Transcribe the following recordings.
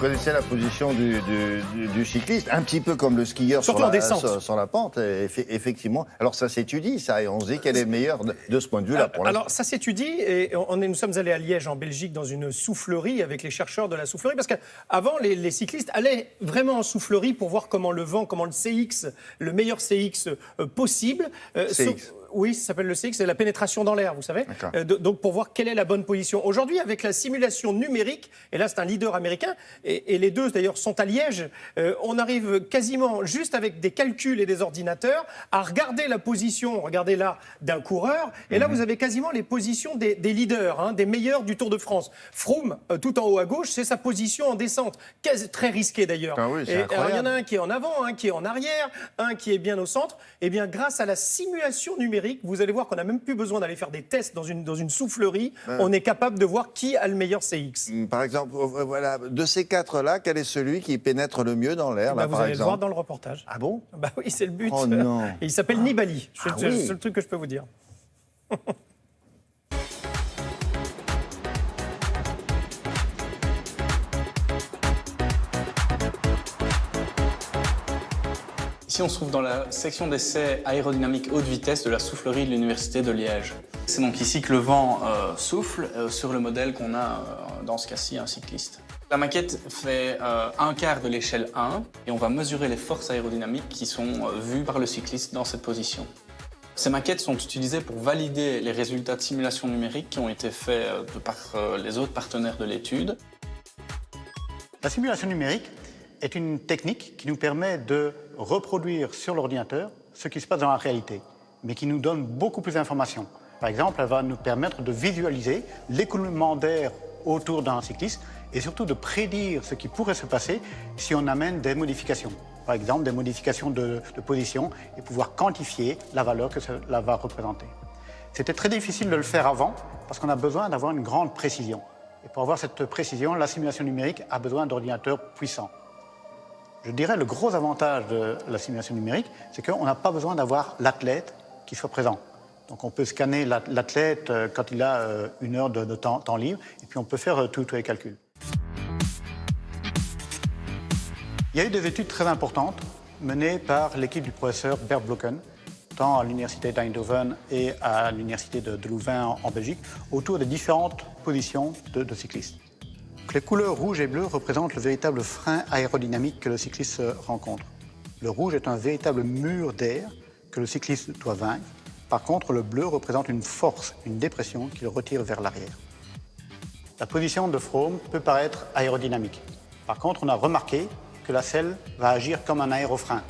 connaissez la position du cycliste, un petit peu comme le skieur surtout en descente. Sur la pente, effectivement. Alors ça s'étudie, ça, et on se dit qu'elle est meilleure de ce point de vue-là. Alors ça s'étudie, et nous sommes allés à Liège, en Belgique, dans une soufflerie avec les chercheurs de la soufflerie, parce qu'avant, les cyclistes allaient vraiment en soufflerie pour voir comment le vent, comment le CX, le meilleur CX possible. Oui, ça s'appelle le CX, c'est la pénétration dans l'air, vous savez. Donc, pour voir quelle est la bonne position. Aujourd'hui, avec la simulation numérique, et là, c'est un leader américain, et les deux, d'ailleurs, sont à Liège, on arrive quasiment, juste avec des calculs et des ordinateurs, à regarder la position, regardez là, d'un coureur, et là, vous avez quasiment les positions des leaders, hein, des meilleurs du Tour de France. Froome, tout en haut à gauche, c'est sa position en descente, très risquée d'ailleurs. Ah oui, il y en a un qui est en avant, un qui est en arrière, un qui est bien au centre. Eh bien, grâce à la simulation numérique, vous allez voir qu'on n'a même plus besoin d'aller faire des tests dans une soufflerie. On est capable de voir qui a le meilleur CX. Par exemple, voilà, de ces quatre-là, quel est celui qui pénètre le mieux dans l'air, vous allez le voir dans le reportage. Ah bon? Bah oui, c'est le but. Oh non. Et il s'appelle Nibali. C'est le oui. seul truc que je peux vous dire. Ici, on se trouve dans la section d'essai aérodynamique haute vitesse de la soufflerie de l'Université de Liège. C'est donc ici que le vent souffle sur le modèle qu'on a, dans ce cas-ci, un cycliste. La maquette fait un quart de l'échelle 1 et on va mesurer les forces aérodynamiques qui sont vues par le cycliste dans cette position. Ces maquettes sont utilisées pour valider les résultats de simulation numérique qui ont été faits par les autres partenaires de l'étude. La simulation numérique est une technique qui nous permet de reproduire sur l'ordinateur ce qui se passe dans la réalité, mais qui nous donne beaucoup plus d'informations. Par exemple, elle va nous permettre de visualiser l'écoulement d'air autour d'un cycliste et surtout de prédire ce qui pourrait se passer si on amène des modifications. Par exemple, des modifications de position et pouvoir quantifier la valeur que cela va représenter. C'était très difficile de le faire avant parce qu'on a besoin d'avoir une grande précision. Et pour avoir cette précision, la simulation numérique a besoin d'ordinateurs puissants. Je dirais le gros avantage de la simulation numérique, c'est qu'on n'a pas besoin d'avoir l'athlète qui soit présent. Donc on peut scanner l'athlète quand il a une heure de temps libre, et puis on peut faire tous les calculs. Il y a eu des études très importantes menées par l'équipe du professeur Bert Blokken, tant à l'université d'Eindhoven et à l'université de Louvain en Belgique, autour des différentes positions de cyclistes. Les couleurs rouge et bleu représentent le véritable frein aérodynamique que le cycliste rencontre. Le rouge est un véritable mur d'air que le cycliste doit vaincre. Par contre, le bleu représente une force, une dépression qui le retire vers l'arrière. La position de Froome peut paraître aérodynamique. Par contre, on a remarqué que la selle va agir comme un aérofrein.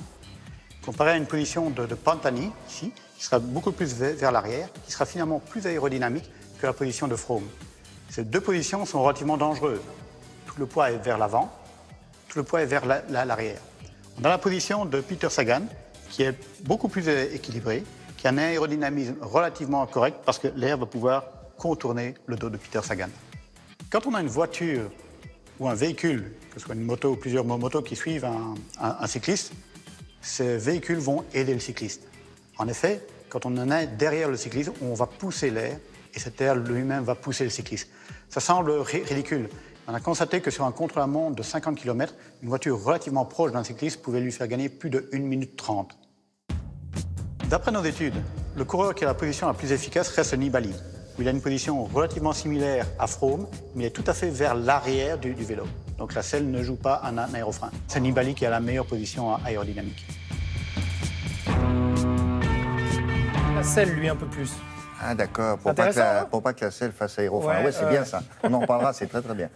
Comparé à une position de Pantani, ici, qui sera beaucoup plus vers l'arrière, qui sera finalement plus aérodynamique que la position de Froome. Ces deux positions sont relativement dangereuses. Tout le poids est vers l'avant, tout le poids est vers l'arrière. Dans la position de Peter Sagan, qui est beaucoup plus équilibré, qui a un aérodynamisme relativement correct parce que l'air va pouvoir contourner le dos de Peter Sagan. Quand on a une voiture ou un véhicule, que ce soit une moto ou plusieurs motos qui suivent un cycliste, ces véhicules vont aider le cycliste. En effet, quand on en est derrière le cycliste, on va pousser l'air et cet air lui-même va pousser le cycliste. Ça semble ridicule. On a constaté que sur un contre-la-montre de 50 km, une voiture relativement proche d'un cycliste pouvait lui faire gagner plus de 1 minute 30. D'après nos études, le coureur qui a la position la plus efficace reste Nibali, où il a une position relativement similaire à Froome, mais il est tout à fait vers l'arrière du vélo. Donc la selle ne joue pas un aérofrein. C'est Nibali qui a la meilleure position aérodynamique. La selle, lui, un peu plus. Ah d'accord, pour pas que la selle fasse aérofrein. Ouais, Ouais, c'est bien ça. On en parlera, c'est très très bien.